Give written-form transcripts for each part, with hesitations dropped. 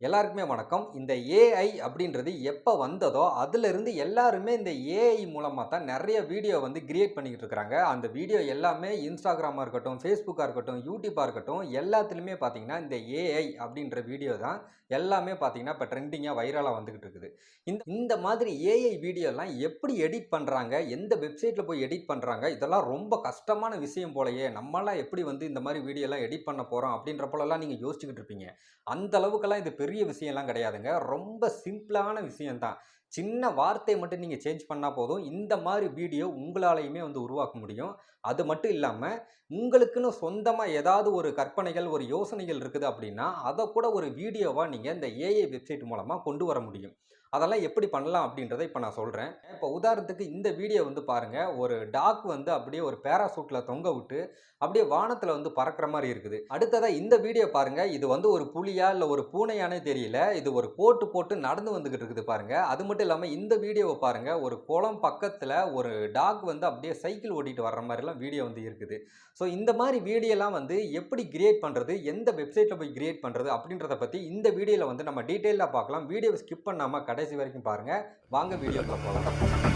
எல்லாருக்குமே வணக்கம். இந்த ஏஐ அப்படின்றது எப்ப வந்ததோ, அதிலிருந்து எல்லாருமே இந்த ஏஐ மூலமா தான் நெறைய வீடியோ வந்து கிரியேட் பண்ணிக்கிட்டு இருக்காங்க. அந்த வீடியோ எல்லாமே Instagramமா இருக்கட்டும், Facebookஆ இருக்கட்டும், YouTubeஆ இருக்கட்டும், எல்லாத்துலயுமே பார்த்தீங்கன்னா, இந்த ஏஐ அப்படின்ற வீடியோ தான் எல்லாமே பார்த்தீங்கன்னா, இப்ப ட்ரெண்டிங்கா வைரலா வந்துகிட்டு இருக்குது. இந்த இந்த மாதிரி ஏஐ வீடியோலாம் எப்படி எடிட் பண்றாங்க? எந்த வெப்சைட்ல போய் எடிட் பண்றாங்க? இதெல்லாம் ரொம்ப கஷ்டமான விஷயம் போலயே! நம்மலாம் எப்படி வந்து இந்த மாரி வீடியோலாம் எடிட் பண்ண போறோம்? அப்படின்ற போலலாம் நீங்க யோசிச்சுக்கிட்டு இருப்பீங்க. அந்த அளவுக்கெல்லாம் இது பெரிய விஷயம்லாம் கிடையாதுங்க. ரொம்ப சிம்பிளான விஷயம் தான். சின்ன வார்த்தைய மட்டும் நீங்க சேஞ்ச் பண்ணா போதும். இந்த மாரி வீடியோ உங்களாலயுமே வந்து உருவாக்க முடியும். அது மட்டும் இல்லாம, உங்களுக்குன்னு சொந்தமா ஏதாவது ஒரு கற்பனைகள், ஒரு யோசனைகள் இருக்குது அப்படின்னா, அத கூட ஒரு வீடியோவா நீங்க இந்த ஏஐ வெப்சைட் மூலமா கொண்டு வர முடியும். அதெல்லாம் எப்படி பண்ணலாம் அப்படின்றத இப்ப நான் சொல்றேன். இப்ப உதாரணத்துக்கு இந்த வீடியோ வந்து பாருங்க. ஒரு டாக் வந்து அப்படியே ஒரு பேராசூட்ல தொங்க விட்டு, அப்படியே வானத்துல வந்து பறக்கிற மாரி இருக்குது. அடுத்ததா இந்த வீடியோ பாருங்க. இது வந்து ஒரு புலியா, இல்ல ஒரு பூனையான்னே தெரியல. இது ஒரு கோட்டு போட்டு நடந்து வந்துகிட்டு இருக்குது பாருங்க. அது மட்டும் இல்லாம இந்த வீடியோவ பாருங்க. ஒரு குளம் பக்கத்துல ஒரு டாக் வந்து அப்படியே சைக்கிள் ஓட்டிட்டு வர்ற மாரிலாம் வீடியோ வந்து இருக்குது. ஸோ இந்த மாரி வீடியோலாம் வந்து எப்படி கிரியேட் பண்றது? எந்த வெப்சைட்ல போய் கிரியேட் பண்றது? அப்படின்றத பத்தி இந்த வீடியோல வந்து நம்ம டீட்டெயிலா பார்க்கலாம். வீடியோவ ஸ்கிப் பண்ணாம கடைசி வரைக்கும் பாருங்க. வாங்க வீடியோக்குள்ள போலாம்.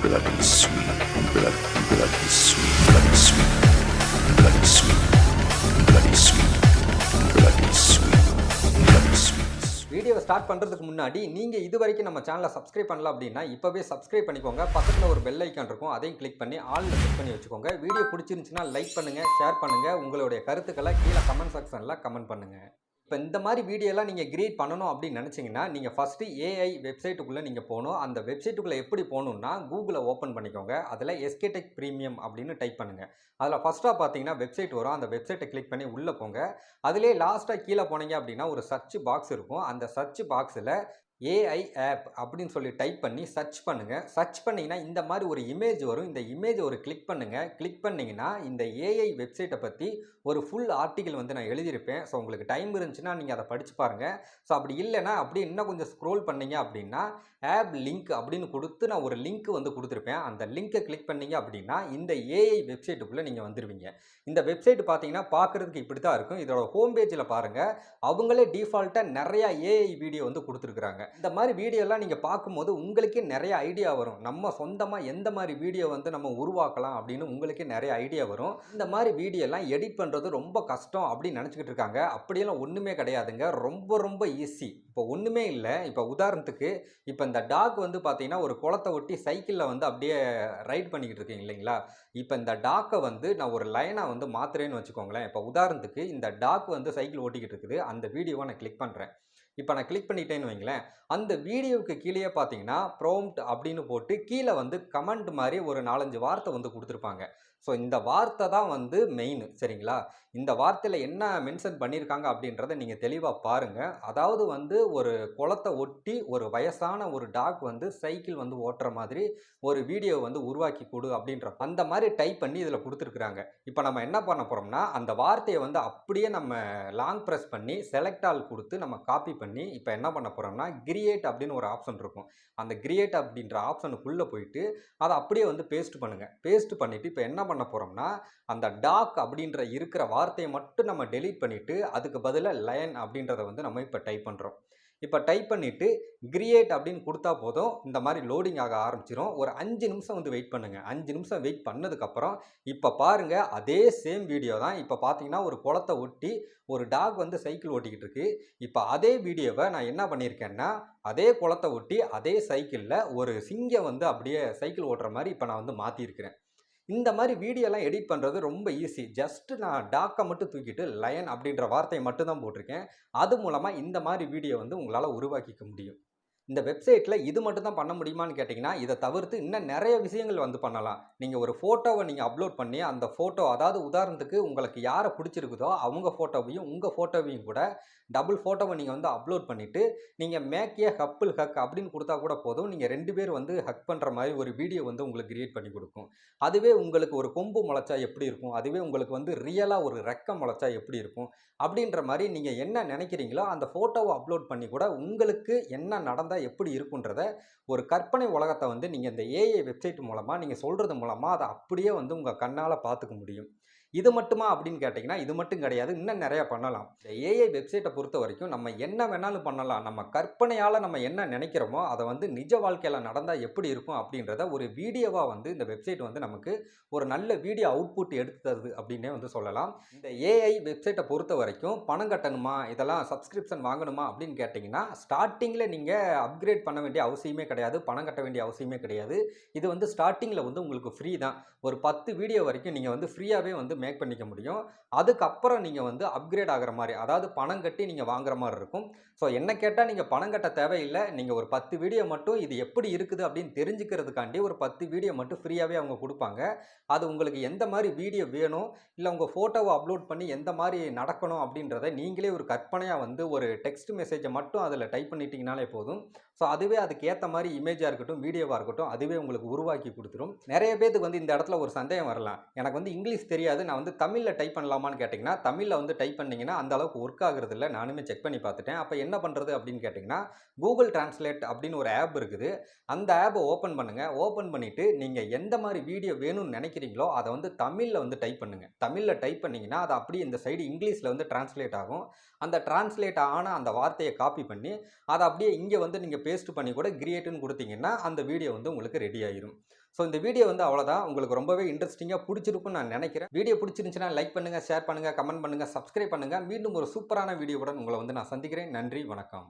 Bloody sweet, bloody sweet, bloody sweet, bloody sweet, bloody sweet, bloody sweet, bloody sweet. வீடியோவ ஸ்டார்ட் பண்றதுக்கு முன்னாடி, நீங்க இதுவரைக்கும் நம்ம சேனல சப்ஸ்கிரைப் பண்ணல அப்படின்னா, இப்பவே சப்ஸ்கிரைப் பண்ணிக்கோங்க. பக்கத்துல ஒரு பெல் ஐகான் இருக்கும். அதையும் கிளிக் பண்ணி ஆல்ல கிளிக் பண்ணி வச்சுக்கோங்க. வீடியோ புடிச்சிருந்துச்சுன்னா லைக் பண்ணுங்க, ஷேர் பண்ணுங்க. உங்களுடைய கருத்துக்கள கீழ கமெண்ட் செக்ஷன்ல கமெண்ட் பண்ணுங்க. இப்ப இந்த மாரி வீடியோலாம் நீங்க கிரியேட் பண்ணணும் அப்படின்னு நெனச்சீங்கன்னா, நீங்க ஃபர்ஸ்ட்டு ஏஐ வெப்சைட்டுக்குள்ள நீங்க போணும். அந்த வெப்சைட்டுக்குள்ள எப்படி போணும்னா, Googleஅ ஓப்பன் பண்ணிக்கோங்க. அதுல எஸ்கேடெக் பிரீமியம் அப்படின்னு டைப் பண்ணுங்க. அதுல ஃபர்ஸ்ட்டா பார்த்தீங்கன்னா, வெப்சைட் வரும். அந்த வெப்சைட்ட கிளிக் பண்ணி உள்ள போங்க. அதிலேயே லாஸ்ட்டா கீழ போனீங்க அப்படின்னா, ஒரு சர்ச் பாக்ஸ் இருக்கும். அந்த சர்ச் பாக்ஸ்ல ஏஐ ஆப் அப்படின்னு சொல்லி டைப் பண்ணி சர்ச் பண்ணுங்க. சர்ச் பண்ணீங்கன்னா, இந்த மாரி ஒரு இமேஜ் வரும். இந்த இமேஜ ஒரு கிளிக் பண்ணுங்க. கிளிக் பண்ணீங்கன்னா, இந்த ஏஐ வெப்சைட்ட பத்தி ஒரு ஃபுல் ஆர்டிக்கிள் வந்து நான் எழுதியிருப்பேன். ஸோ உங்களுக்கு டைம் இருந்துச்சுன்னா, நீங்க அத படிச்சு பாருங்க. ஸோ அப்படி இல்லன்னா, அப்படியே இன்னும் கொஞ்சம் ஸ்க்ரோல் பண்ணீங்க அப்படின்னா, ஆப் லிங்க் அப்படின்னு குடுத்து நான் ஒரு லிங்க் வந்து குடுத்திருப்பேன். அந்த லிங்க கிளிக் பண்ணீங்க அப்படின்னா, இந்த ஏஐ வெப்சைட்டுக்குள்ள நீங்க வந்துருவீங்க. இந்த வெப்சைட் பார்த்தீங்கன்னா, பார்க்கறதுக்கு இப்படி தான் இருக்கும். இதோட ஹோம் பேஜ்ல பாருங்க. அவங்களே டிஃபால்ட்டா நெறைய ஏஐ வீடியோ வந்து குடுத்துருக்காங்க. இந்த மாரி வீடியோலாம் நீங்க பார்க்கும்போது உங்களுக்கே நெறைய ஐடியா வரும். நம்ம சொந்தமா எந்த மாரி வீடியோ வந்து நம்ம உருவாக்கலாம் அப்படின்னு உங்களுக்கே நெறைய ஐடியா வரும். இந்த மாரி வீடியோலாம் எடிட் பண்றது ரொம்ப கஷ்டம் அப்படின்னு நெனச்சுக்கிட்டு இருக்காங்க. அப்படியெல்லாம் ஒண்ணுமே கிடையாதுங்க. ரொம்ப ரொம்ப ஈஸி. இப்போ ஒண்ணுமே இல்ல. இப்போ உதாரணத்துக்கு இப்ப இந்த டாக் வந்து பார்த்தீங்கன்னா, ஒரு குளத்த ஒட்டி சைக்கிள்ல வந்து அப்படியே ரைட் பண்ணிக்கிட்டு இருக்கீங்க இல்லைங்களா? இப்ப இந்த டாக்க வந்து நான் ஒரு லைனா வந்து மாத்துறேன்னு வச்சுக்கோங்களேன். இப்ப உதாரணத்துக்கு இந்த டாக் வந்து சைக்கிள் ஓட்டிக்கிட்டு இருக்குது. அந்த வீடியோவ நான் கிளிக் பண்றேன். இப்ப நான் கிளிக் பண்ணிட்டேன்னு வைங்களேன், அந்த வீடியோவுக்கு கீழயே பார்த்தீங்கன்னா, ப்ராம்ப்ட் அப்படின்னு போட்டு கீழ வந்து கமெண்ட் மாரி ஒரு 4, 5 வார்த்தை வந்து குடுத்துருப்பாங்க. ஸோ இந்த வார்த்தை தான் வந்து மெயின் சரிங்களா? இந்த வார்த்தையில என்ன மென்ஷன் பண்ணியிருக்காங்க அப்படின்றத நீங்க தெளிவா பாருங்க. அதாவது வந்து ஒரு குளத்த ஒட்டி ஒரு வயசான ஒரு டாக் வந்து சைக்கிள் வந்து ஓட்டுற மாதிரி ஒரு வீடியோ வந்து உருவாக்கி குடு அப்படின்ற அந்த மாரி டைப் பண்ணி இதில குடுத்துருக்காங்க. இப்ப நம்ம என்ன பண்ண போறோம்னா, அந்த வார்த்தைய வந்து அப்படியே நம்ம லாங் பிரஸ் பண்ணி செலக்ட் ஆல் குடுத்து நம்ம காப்பி பண்ணி, இப்ப என்ன பண்ண போறோம்னா, கிரியேட் அப்படின்னு ஒரு ஆப்ஷன் இருக்கும். அந்த கிரியேட் அப்படின்ற ஆப்ஷனுக்குள்ள போயிட்டு, அத அப்படியே வந்து பேஸ்ட் பண்ணுங்க. பேஸ்ட் பண்ணிட்டு இப்ப என்ன பண்ண போறோம்னா, அந்த டாக் அப்படின்ற இருக்கிற வார்த்தைய மட்டும் நம்ம டெலீட் பண்ணிட்டு, அதுக்கு பதிலா லயன் அப்படின்றத வந்து நம்ம இப்ப டைப் பண்றோம். இப்ப டைப் பண்ணிட்டு, கிரியேட் அப்படின்னு குடுத்தா போதும். இந்த மாரி லோடிங் ஆக ஆரம்பிச்சுரும். ஒரு 5 நிமிஷம் வந்து வெயிட் பண்ணுங்க. 5 நிமிஷம் வெயிட் பண்ணதுக்கப்புறம், இப்ப பாருங்க அதே சேம் வீடியோ தான். இப்ப பார்த்தீங்கன்னா, ஒரு குளத்த ஒட்டி ஒரு டாக் வந்து சைக்கிள் ஓட்டிக்கிட்டு இருக்கு. இப்ப அதே வீடியோவ நான் என்ன பண்ணியிருக்கேன்னா, அதே குளத்த ஒட்டி, அதே சைக்கிள்ல ஒரு சிங்கம் வந்து அப்படியே சைக்கிள் ஓட்டுற மாரி இப்ப நான் வந்து மாத்தியிருக்கிறேன். இந்த மாரி வீடியோலாம் எடிட் பண்றது ரொம்ப ஈஸி. ஜஸ்ட் நான் டாக்க மட்டும் தூக்கிட்டு லயன் அப்படின்ற வார்த்தைய மட்டும் தான் போட்டிருக்கேன். அது மூலமா இந்த மாரி வீடியோ வந்து உங்களால உருவாக்கிக்க முடியும். இந்த வெப்சைட்ல இது மட்டும் தான் பண்ண முடியுமான்னு கேட்டீங்கன்னா, இத தவிர்த்து இன்னும் நெறைய விஷயங்கள் வந்து பண்ணலாம். நீங்க ஒரு ஃபோட்டோவ நீங்க அப்லோட் பண்ணி, அந்த ஃபோட்டோ அதாவது உதாரணத்துக்கு உங்களுக்கு யார புடிச்சிருக்குதோ, அவங்க ஃபோட்டோவையும், உங்க ஃபோட்டோவையும் கூட டபுள் ஃபோட்டோவ நீங்க வந்து அப்லோட் பண்ணிட்டு, நீங்க மேக் எ கப்பிள் ஹக் அப்படின்னு குடுத்தா கூட போதும். நீங்க 2 பேர் வந்து ஹக் பண்ற மாரி ஒரு வீடியோ வந்து உங்களுக்கு கிரியேட் பண்ணி குடுக்கும். அதுவே உங்களுக்கு ஒரு கொம்பு மொளச்சா எப்படி இருக்கும்? அதுவே உங்களுக்கு வந்து ரியலா ஒரு ரெக்க மொளச்சா எப்படி இருக்கும்? அப்படின்ற மாரி நீங்க என்ன நெனைக்கிறீங்களோ, அந்த ஃபோட்டோவ அப்லோட் பண்ணி கூட உங்களுக்கு என்ன நடந்தா எப்படி இருக்குன்றத, ஒரு கற்பனை உலகத்த வந்து நீங்க இந்த ஏஐ வெப்சைட் மூலமா, நீங்க சொல்றது மூலமா அத அப்படியே வந்து உங்க கண்ணால பார்த்துக்க முடியும். இது மட்டுமா அப்படின்னு கேட்டிங்கன்னா, இது மட்டும் கிடையாது. இன்னும் நெறைய பண்ணலாம். இந்த ஏஐ வெப்சைட்ட பொறுத்த வரைக்கும் நம்ம என்ன வேணாலும் பண்ணலாம். நம்ம கற்பனையால நம்ம என்ன நெனைக்கிறோமோ, அத வந்து நிஜ வாழ்க்கையில நடந்தா எப்படி இருக்கும் அப்படின்றத ஒரு வீடியோவா வந்து இந்த வெப்சைட் வந்து நமக்கு ஒரு நல்ல வீடியோ அவுட்புட் எடுத்து தருது அப்படின்னே வந்து சொல்லலாம். இந்த ஏஐ வெப்சைட்ட பொறுத்த வரைக்கும் பணம் கட்டணுமா? இதெல்லாம் சப்ஸ்கிரிப்ஷன் வாங்கணுமா? அப்படின்னு கேட்டிங்கன்னா, ஸ்டார்ட்டிங்ல நீங்க அப்கிரேட் பண்ண வேண்டிய அவசியமே கிடையாது. பணம் கட்ட வேண்டிய அவசியமே கிடையாது. இது வந்து ஸ்டார்ட்டிங்ல வந்து உங்களுக்கு ஃப்ரீ தான். ஒரு 10 வீடியோ வரைக்கும் நீங்க வந்து ஃப்ரீயாவே வந்து மேக் பண்ணிக்க முடியும். அதுக்கப்புறம் நீங்க வந்து அப்கிரேட் ஆகுற மாரி, அதாவது பணம் கட்டி நீங்க வாங்குற மாரி இருக்கும். ஸோ என்ன கேட்டா நீங்க பணம் கட்ட தேவையில்ல. நீங்க ஒரு 10 வீடியோ மட்டும் இது எப்படி இருக்குது அப்படின்னு தெரிஞ்சுக்கிறதுக்காண்டி ஒரு 10 வீடியோ மட்டும் ஃப்ரீயாவே அவங்க குடுப்பாங்க. அது உங்களுக்கு எந்த மாரி வீடியோ வேணும், இல்ல உங்க ஃபோட்டோவ அப்லோட் பண்ணி எந்த மாரி நடக்கணும் அப்படின்றத நீங்களே ஒரு கற்பனையா வந்து ஒரு டெக்ஸ்ட் மெசேஜ மட்டும் அதில டைப் பண்ணிட்டீங்கனாலே போதும். ஸோ அதுவே அதுக்கு ஏத்த மாரி இமேஜா இருக்கட்டும், வீடியோவா இருக்கட்டும், அதுவே உங்களுக்கு உருவாக்கி குடுத்துரும். நெறைய பேத்துக்கு வந்து இந்த இடத்துல ஒரு சந்தேகம் வரலாம். எனக்கு வந்து இங்கிலீஷ் தெரியாது. நான் வந்து தமிழ்ல டைப் பண்ணலாமான்னு கேட்டீங்கன்னா, தமிழ்ல வந்து டைப் பண்ணீங்கன்னா, அந்த அளவுக்கு ஒர்க் ஆகுறதில்ல. நானுமே செக் பண்ணி பார்த்துட்டேன். அப்ப என்ன பண்றது அப்படின்னு கேட்டீங்கன்னா, Google Translate அப்படின்னு ஒரு ஆப் இருக்குது. அந்த ஆப்ப ஓப்பன் பண்ணுங்க. ஓப்பன் பண்ணிட்டு நீங்க எந்த மாரி வீடியோ வேணும்னு நெனைக்கிறீங்களோ, அத வந்து தமிழ்ல வந்து டைப் பண்ணுங்க. தமிழ்ல டைப் பண்ணீங்கன்னா, அது அப்படியே இந்த சைடு இங்கிலீஷ்ல வந்து டிரான்ஸ்லேட் ஆகும். அந்த டிரான்ஸ்லேட் ஆன அந்த வார்த்தைய காப்பி பண்ணி, அத அப்படியே இங்க வந்து நீங்க பேஸ்ட் பண்ணி கூட கிரியேட்ன்னு குடுத்தீங்கன்னா, அந்த வீடியோ வந்து உங்களுக்கு ரெடி ஆயிரும். ஸோ இந்த வீடியோ வந்து அவ்வளோதான். உங்களுக்கு ரொம்பவே இன்ட்ரஸ்டிங்கா புடிச்சிருக்கும்னு நான் நெனைக்கிறேன். வீடியோ புடிச்சிருந்துச்சுன்னா லைக் பண்ணுங்க, ஷேர் பண்ணுங்க, கமெண்ட் பண்ணுங்க, சப்ஸ்கிரைப் பண்ணுங்க. மீண்டும் ஒரு சூப்பரான வீடியோவுடன் உங்கள வந்து நான் சந்திக்கிறேன். நன்றி, வணக்கம்.